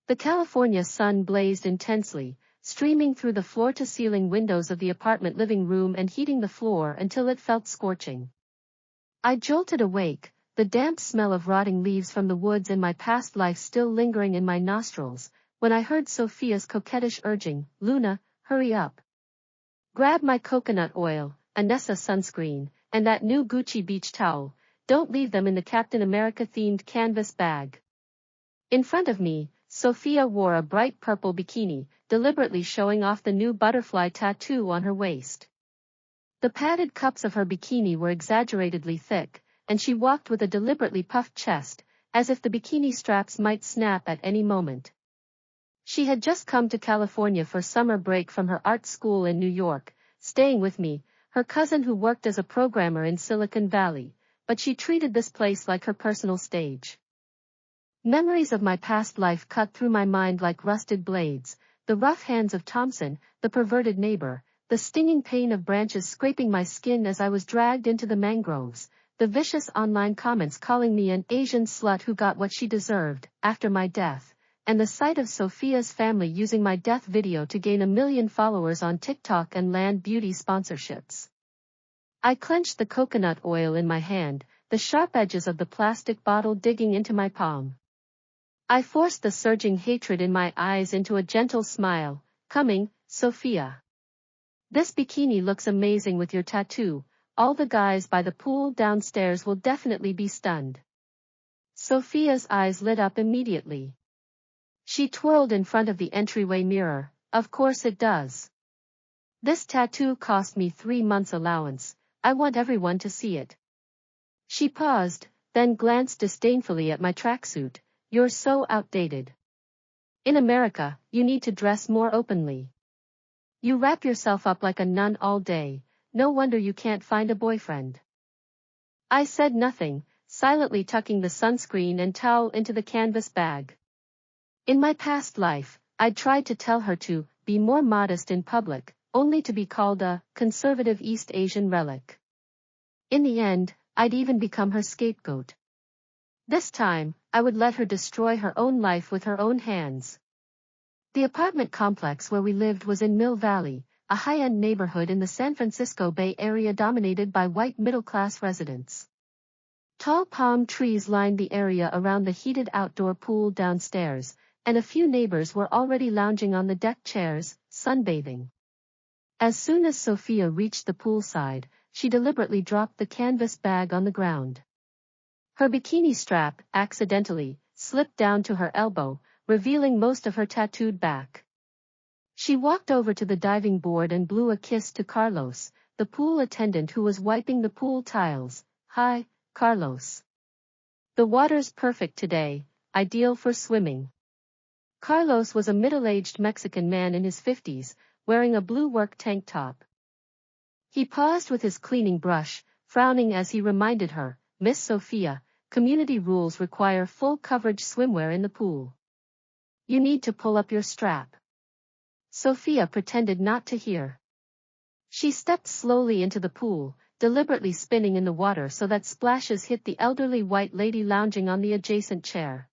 The California sun blazed intensely, streaming through the floor-to-ceiling windows of the apartment living room and heating the floor until it felt scorching. I jolted awake, the damp smell of rotting leaves from the woods in my past life still lingering in my nostrils, when I heard Sophia's coquettish urging, "Luna, hurry up. Grab my coconut oil, Anessa sunscreen, and that new Gucci beach towel. Don't leave them in the Captain America-themed canvas bag." In front of me, Sophia wore a bright purple bikini, deliberately showing off the new butterfly tattoo on her waist. The padded cups of her bikini were exaggeratedly thick, and she walked with a deliberately puffed chest, as if the bikini straps might snap at any moment. She had just come to California for summer break from her art school in New York, staying with me, her cousin who worked as a programmer in Silicon Valley, but she treated this place like her personal stage. Memories of my past life cut through my mind like rusted blades, the rough hands of Thompson, the perverted neighbor, the stinging pain of branches scraping my skin as I was dragged into the mangroves, the vicious online comments calling me an Asian slut who got what she deserved, after my death, and the sight of Sophia's family using my death video to gain 1 million followers on TikTok and land beauty sponsorships. I clenched the coconut oil in my hand, the sharp edges of the plastic bottle digging into my palm. I forced the surging hatred in my eyes into a gentle smile. "Coming, Sophia. This bikini looks amazing with your tattoo. All the guys by the pool downstairs will definitely be stunned." Sophia's eyes lit up immediately. She twirled in front of the entryway mirror. "Of course it does. This tattoo cost me 3 months' allowance. I want everyone to see it." She paused, then glanced disdainfully at my tracksuit. "You're so outdated. In America, you need to dress more openly. You wrap yourself up like a nun all day, no wonder you can't find a boyfriend." I said nothing, silently tucking the sunscreen and towel into the canvas bag. In my past life, I'd tried to tell her to be more modest in public, only to be called a conservative East Asian relic. In the end, I'd even become her scapegoat. This time, I would let her destroy her own life with her own hands. The apartment complex where we lived was in Mill Valley, a high-end neighborhood in the San Francisco Bay Area dominated by white middle-class residents. Tall palm trees lined the area around the heated outdoor pool downstairs, and a few neighbors were already lounging on the deck chairs, sunbathing. As soon as Sophia reached the poolside, she deliberately dropped the canvas bag on the ground. Her bikini strap, accidentally, slipped down to her elbow, revealing most of her tattooed back. She walked over to the diving board and blew a kiss to Carlos, the pool attendant who was wiping the pool tiles. "Hi, Carlos. The water's perfect today, ideal for swimming." Carlos was a middle-aged Mexican man in his 50s, wearing a blue work tank top. He paused with his cleaning brush, frowning as he reminded her, "Miss Sophia, community rules require full coverage swimwear in the pool. You need to pull up your strap." Sophia pretended not to hear. She stepped slowly into the pool, deliberately spinning in the water so that splashes hit the elderly white lady lounging on the adjacent chair.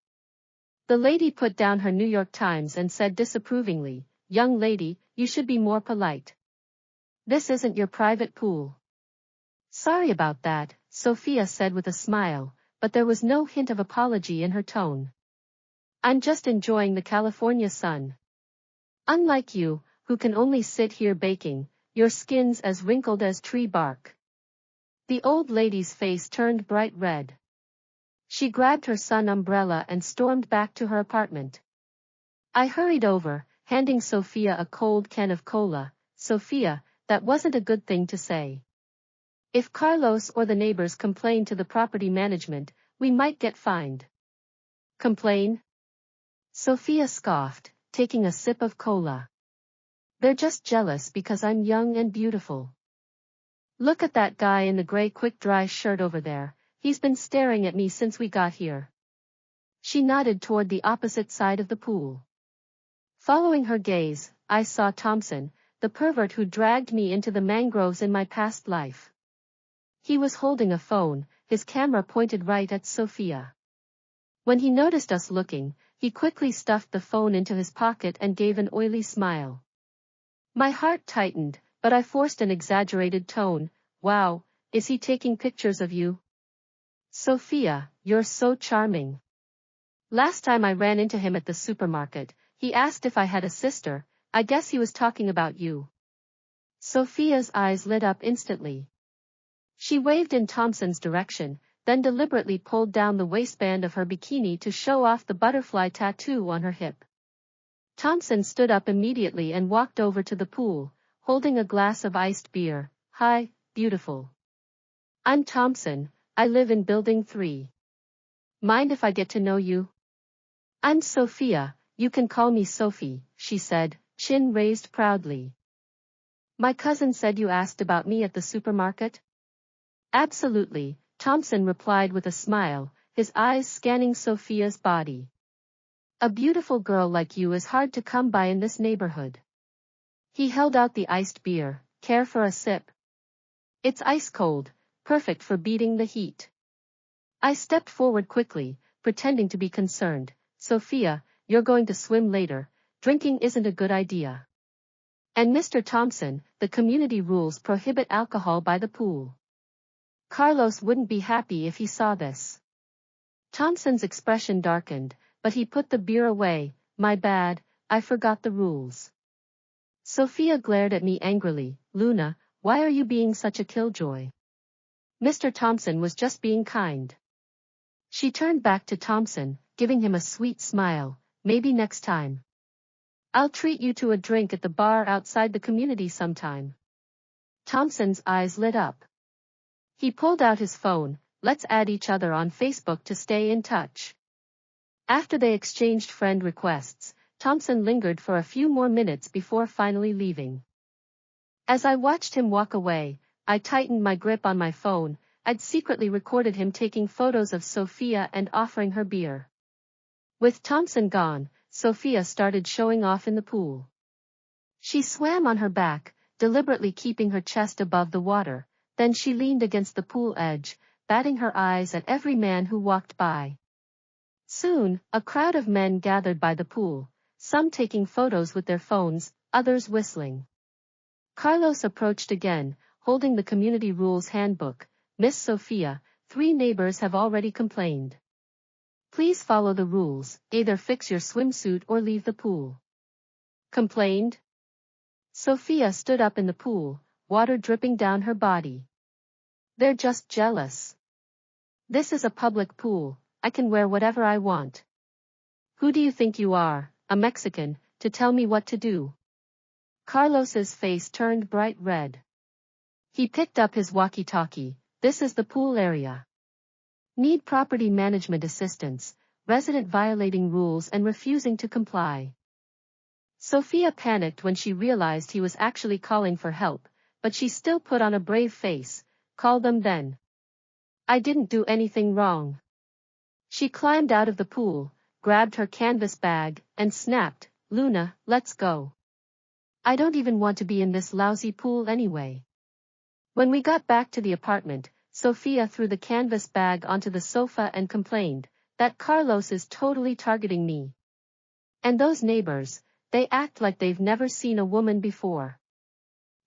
The lady put down her New York Times and said disapprovingly, "Young lady, you should be more polite. This isn't your private pool." "Sorry about that," Sophia said with a smile, but there was no hint of apology in her tone. "I'm just enjoying the California sun. Unlike you, who can only sit here baking, your skin's as wrinkled as tree bark." The old lady's face turned bright red. She grabbed her sun umbrella and stormed back to her apartment. I hurried over, handing Sophia a cold can of cola. "Sophia, that wasn't a good thing to say. If Carlos or the neighbors complain to the property management, we might get fined." "Complain?" Sophia scoffed, taking a sip of cola. "They're just jealous because I'm young and beautiful. Look at that guy in the gray quick-dry shirt over there, he's been staring at me since we got here." She nodded toward the opposite side of the pool. Following her gaze, I saw Thompson, the pervert who dragged me into the mangroves in my past life. He was holding a phone, his camera pointed right at Sophia. When he noticed us looking, He quickly stuffed the phone into his pocket and gave an oily smile. My heart tightened, but I forced an exaggerated tone. Wow, is he taking pictures of you? Sophia, you're so charming. Last time I ran into him at the supermarket, he asked if I had a sister. I guess he was talking about you. Sophia's eyes lit up instantly. She waved in Thompson's direction, then deliberately pulled down the waistband of her bikini to show off the butterfly tattoo on her hip. Thompson stood up immediately and walked over to the pool, holding a glass of iced beer. Hi, beautiful. I'm Thompson, I live in Building 3. Mind if I get to know you? I'm Sophia, you can call me Sophie, she said, chin raised proudly. My cousin said you asked about me at the supermarket? Absolutely, Thompson replied with a smile, his eyes scanning Sophia's body. A beautiful girl like you is hard to come by in this neighborhood. He held out the iced beer. Care for a sip? It's ice cold, perfect for beating the heat. I stepped forward quickly, pretending to be concerned. Sophia, you're going to swim later, drinking isn't a good idea. And Mr. Thompson, the community rules prohibit alcohol by the pool. Carlos wouldn't be happy if he saw this. Thompson's expression darkened, but he put the beer away. My bad, I forgot the rules. Sophia glared at me angrily. Luna, why are you being such a killjoy? Mr. Thompson was just being kind. She turned back to Thompson, giving him a sweet smile. Maybe next time. I'll treat you to a drink at the bar outside the community sometime. Thompson's eyes lit up. He pulled out his phone. Let's add each other on Facebook to stay in touch. After they exchanged friend requests, Thompson lingered for a few more minutes before finally leaving. As I watched him walk away, I tightened my grip on my phone. I'd secretly recorded him taking photos of Sophia and offering her beer. With Thompson gone, Sophia started showing off in the pool. She swam on her back, deliberately keeping her chest above the water, then she leaned against the pool edge, batting her eyes at every man who walked by. Soon, a crowd of men gathered by the pool, some taking photos with their phones, others whistling. Carlos approached again, holding the community rules handbook. Miss Sophia, 3 neighbors have already complained. Please follow the rules, either fix your swimsuit or leave the pool. Complained? Sophia stood up in the pool, water dripping down her body. They're just jealous. This is a public pool, I can wear whatever I want. Who do you think you are, a Mexican, to tell me what to do? Carlos's face turned bright red. He picked up his walkie-talkie. This is the pool area. Need property management assistance, resident violating rules and refusing to comply. Sophia panicked when she realized he was actually calling for help, but she still put on a brave face. Call them then. I didn't do anything wrong. She climbed out of the pool, grabbed her canvas bag, and snapped, Luna, let's go. I don't even want to be in this lousy pool anyway. When we got back to the apartment, Sophia threw the canvas bag onto the sofa and complained, that Carlos is totally targeting me. And those neighbors, they act like they've never seen a woman before.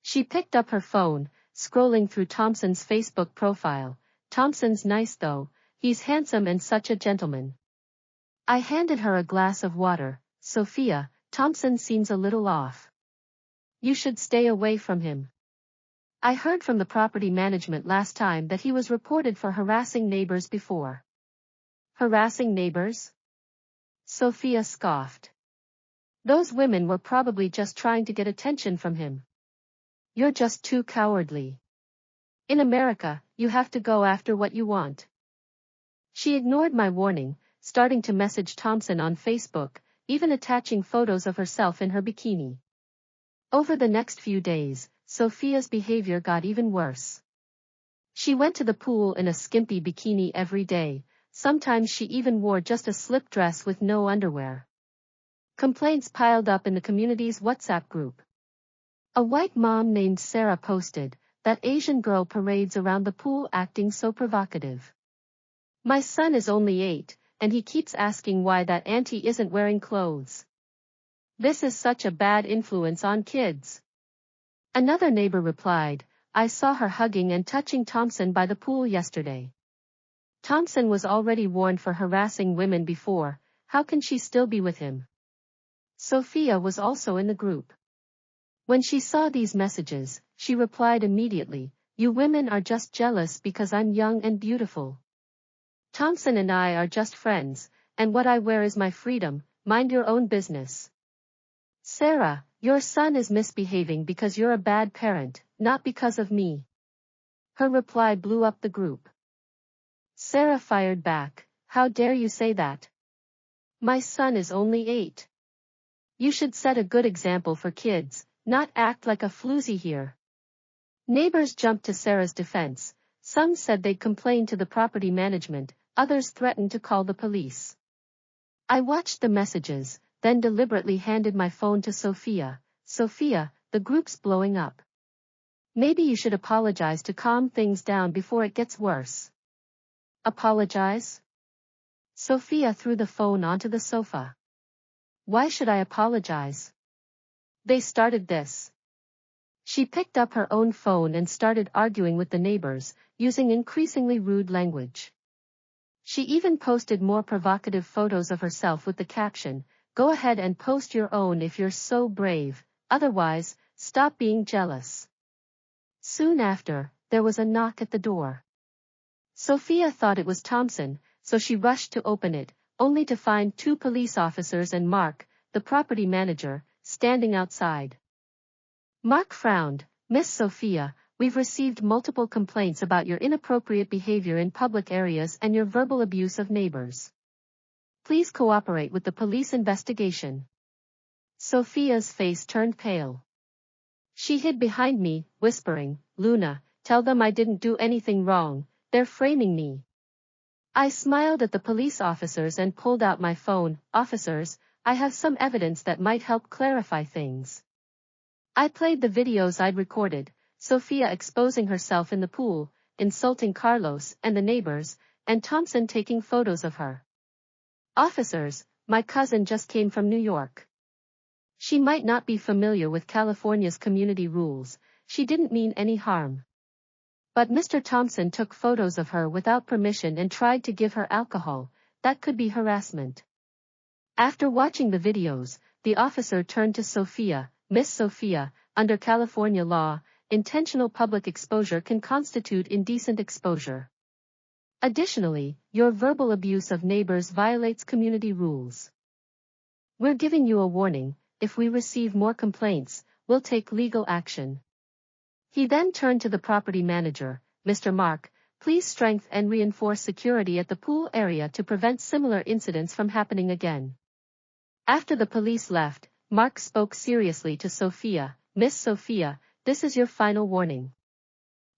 She picked up her phone, scrolling through Thompson's Facebook profile. Thompson's nice though, he's handsome and such a gentleman. I handed her a glass of water. Sophia, Thompson seems a little off. You should stay away from him. I heard from the property management last time that he was reported for harassing neighbors before. Harassing neighbors? Sophia scoffed. Those women were probably just trying to get attention from him. You're just too cowardly. In America, you have to go after what you want. She ignored my warning, starting to message Thompson on Facebook, even attaching photos of herself in her bikini. Over the next few days, Sophia's behavior got even worse. She went to the pool in a skimpy bikini every day, sometimes she even wore just a slip dress with no underwear. Complaints piled up in the community's WhatsApp group. A white mom named Sarah posted, that Asian girl parades around the pool acting so provocative. My son is only 8, and he keeps asking why that auntie isn't wearing clothes. This is such a bad influence on kids. Another neighbor replied, I saw her hugging and touching Thompson by the pool yesterday. Thompson was already warned for harassing women before, how can she still be with him? Sophia was also in the group. When she saw these messages, she replied immediately, you women are just jealous because I'm young and beautiful. Thompson and I are just friends, and what I wear is my freedom, mind your own business. Sarah, your son is misbehaving because you're a bad parent, not because of me. Her reply blew up the group. Sarah fired back, how dare you say that? My son is only 8. You should set a good example for kids, not act like a floozy here. Neighbors jumped to Sarah's defense, some said they'd complain to the property management, others threatened to call the police. I watched the messages, then deliberately handed my phone to Sophia. Sophia, the group's blowing up. Maybe you should apologize to calm things down before it gets worse. Apologize? Sophia threw the phone onto the sofa. Why should I apologize? They started this. She picked up her own phone and started arguing with the neighbors, using increasingly rude language. She even posted more provocative photos of herself with the caption, go ahead and post your own if you're so brave, otherwise, stop being jealous. Soon after, there was a knock at the door. Sophia thought it was Thompson, so she rushed to open it, only to find 2 police officers and Mark, the property manager, standing outside. Mark frowned, Miss Sophia, we've received multiple complaints about your inappropriate behavior in public areas and your verbal abuse of neighbors. Please cooperate with the police investigation. Sophia's face turned pale. She hid behind me, whispering, Luna, tell them I didn't do anything wrong, they're framing me. I smiled at the police officers and pulled out my phone. Officers, I have some evidence that might help clarify things. I played the videos I'd recorded, Sophia exposing herself in the pool, insulting Carlos and the neighbors, and Thompson taking photos of her. Officers, my cousin just came from New York. She might not be familiar with California's community rules, she didn't mean any harm. But Mr. Thompson took photos of her without permission and tried to give her alcohol, that could be harassment. After watching the videos, the officer turned to Sophia, Miss Sophia, under California law, intentional public exposure can constitute indecent exposure. Additionally, your verbal abuse of neighbors violates community rules. We're giving you a warning, if we receive more complaints, we'll take legal action. He then turned to the property manager, Mr. Mark, please strengthen and reinforce security at the pool area to prevent similar incidents from happening again. After the police left, Mark spoke seriously to Sophia, Miss Sophia, this is your final warning.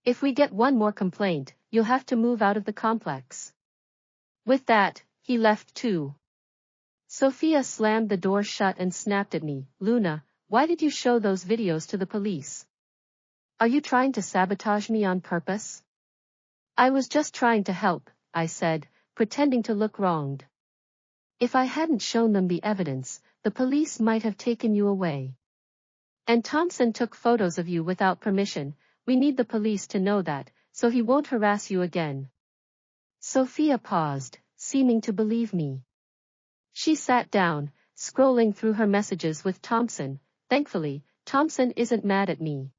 If we get one more complaint, you'll have to move out of the complex. With that, he left too. Sophia slammed the door shut and snapped at me, Luna, why did you show those videos to the police? Are you trying to sabotage me on purpose? I was just trying to help, I said, pretending to look wronged. If I hadn't shown them the evidence, the police might have taken you away. And Thompson took photos of you without permission, we need the police to know that, so he won't harass you again. Sophia paused, seeming to believe me. She sat down, scrolling through her messages with Thompson. Thankfully, Thompson isn't mad at me.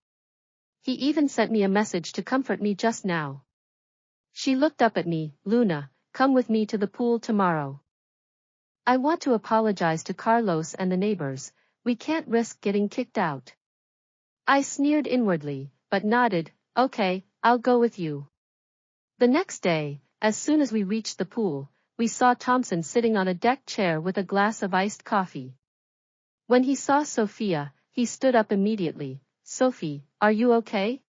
He even sent me a message to comfort me just now. She looked up at me, Luna, come with me to the pool tomorrow. I want to apologize to Carlos and the neighbors, we can't risk getting kicked out. I sneered inwardly, but nodded, okay, I'll go with you. The next day, as soon as we reached the pool, we saw Thompson sitting on a deck chair with a glass of iced coffee. When he saw Sophia, he stood up immediately. Sophie, are you okay?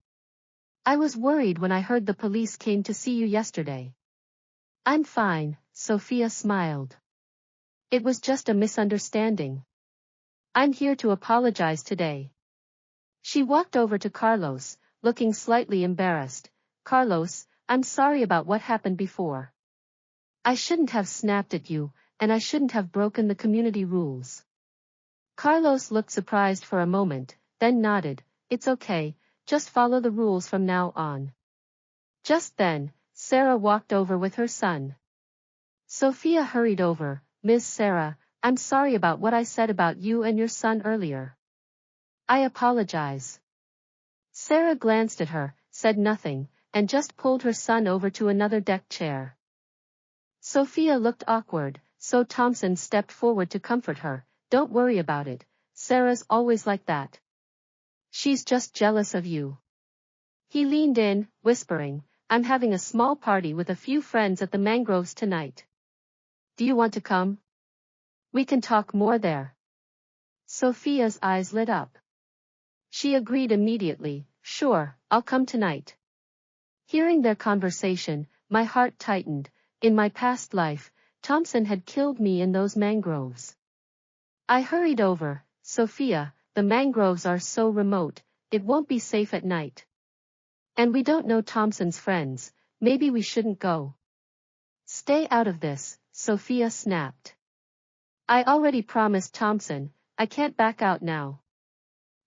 I was worried when I heard the police came to see you yesterday. I'm fine, Sophia smiled. It was just a misunderstanding. I'm here to apologize today. She walked over to Carlos, looking slightly embarrassed. Carlos, I'm sorry about what happened before. I shouldn't have snapped at you, and I shouldn't have broken the community rules. Carlos looked surprised for a moment, then nodded. It's okay, just follow the rules from now on. Just then, Sarah walked over with her son. Sophia hurried over. Miss Sarah, I'm sorry about what I said about you and your son earlier. I apologize. Sarah glanced at her, said nothing, and just pulled her son over to another deck chair. Sophia looked awkward, so Thompson stepped forward to comfort her. Don't worry about it, Sarah's always like that. She's just jealous of you. He leaned in, whispering, I'm having a small party with a few friends at the mangroves tonight. Do you want to come? We can talk more there. Sophia's eyes lit up. She agreed immediately. Sure, I'll come tonight. Hearing their conversation, my heart tightened. In my past life, Thompson had killed me in those mangroves. I hurried over. Sophia, the mangroves are so remote, it won't be safe at night. And we don't know Thompson's friends, maybe we shouldn't go. Stay out of this, Sophia snapped. I already promised Thompson, I can't back out now.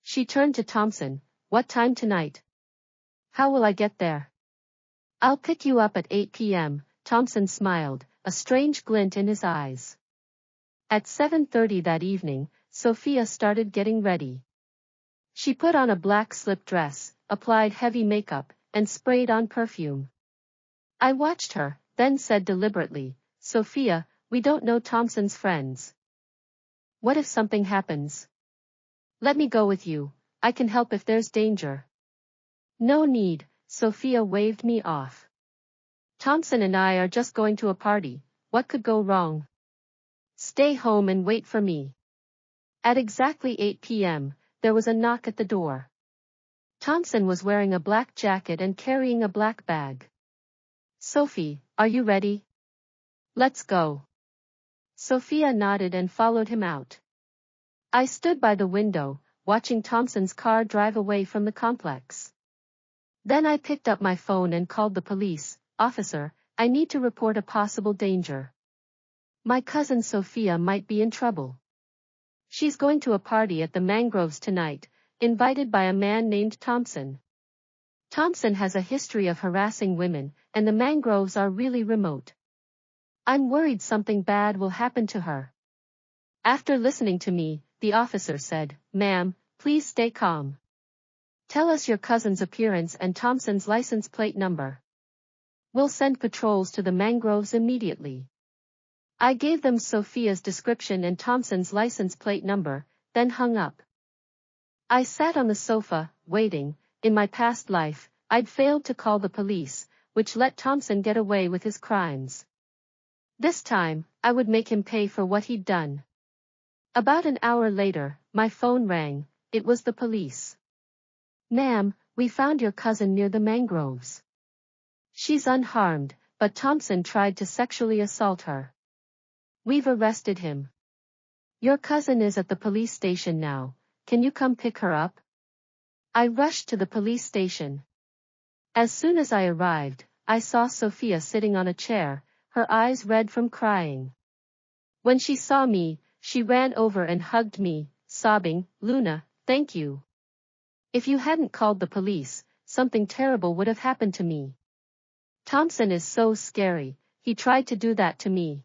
She turned to Thompson. What time tonight? How will I get there? I'll pick you up at 8 p.m., Thompson smiled, a strange glint in his eyes. At 7:30 that evening, Sophia started getting ready. She put on a black slip dress, applied heavy makeup, and sprayed on perfume. I watched her, then said deliberately, Sophia, we don't know Thompson's friends. What if something happens? Let me go with you, I can help if there's danger. No need, Sophia waved me off. Thompson and I are just going to a party, what could go wrong? Stay home and wait for me. At exactly 8 p.m., there was a knock at the door. Thompson was wearing a black jacket and carrying a black bag. Sophie, are you ready? Let's go. Sophia nodded and followed him out. I stood by the window, watching Thompson's car drive away from the complex. Then I picked up my phone and called the police. Officer, I need to report a possible danger. My cousin Sophia might be in trouble. She's going to a party at the mangroves tonight, invited by a man named Thompson. Thompson has a history of harassing women, and the mangroves are really remote. I'm worried something bad will happen to her. After listening to me, the officer said, Ma'am, please stay calm. Tell us your cousin's appearance and Thompson's license plate number. We'll send patrols to the mangroves immediately. I gave them Sophia's description and Thompson's license plate number, then hung up. I sat on the sofa, waiting. In my past life, I'd failed to call the police, which let Thompson get away with his crimes. This time, I would make him pay for what he'd done. About an hour later, my phone rang. It was the police. Ma'am, we found your cousin near the mangroves. She's unharmed, but Thompson tried to sexually assault her. We've arrested him. Your cousin is at the police station now. Can you come pick her up? I rushed to the police station. As soon as I arrived, I saw Sophia sitting on a chair, her eyes red from crying. When she saw me, she ran over and hugged me, sobbing, Luna, thank you. If you hadn't called the police, something terrible would have happened to me. Thompson is so scary, he tried to do that to me.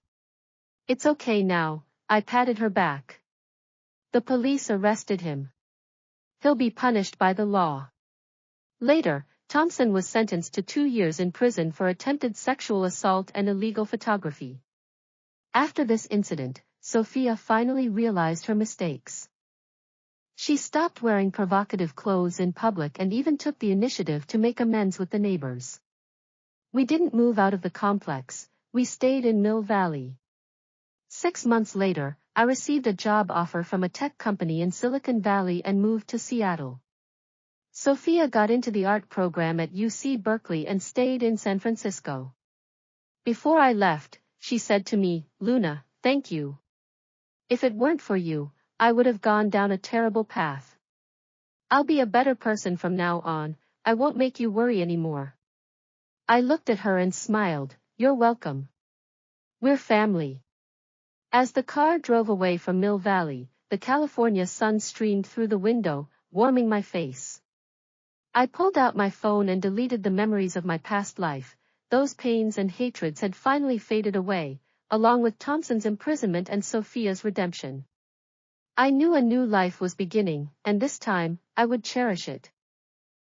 It's okay now, I patted her back. The police arrested him. He'll be punished by the law. Later, Thompson was sentenced to 2 years in prison for attempted sexual assault and illegal photography. After this incident, Sophia finally realized her mistakes. She stopped wearing provocative clothes in public and even took the initiative to make amends with the neighbors. We didn't move out of the complex, we stayed in Mill Valley. 6 months later, I received a job offer from a tech company in Silicon Valley and moved to Seattle. Sophia got into the art program at UC Berkeley and stayed in San Francisco. Before I left, she said to me, Luna, thank you. If it weren't for you, I would have gone down a terrible path. I'll be a better person from now on, I won't make you worry anymore. I looked at her and smiled, you're welcome. We're family. As the car drove away from Mill Valley, the California sun streamed through the window, warming my face. I pulled out my phone and deleted the memories of my past life. Those pains and hatreds had finally faded away, along with Thompson's imprisonment and Sophia's redemption. I knew a new life was beginning, and this time, I would cherish it.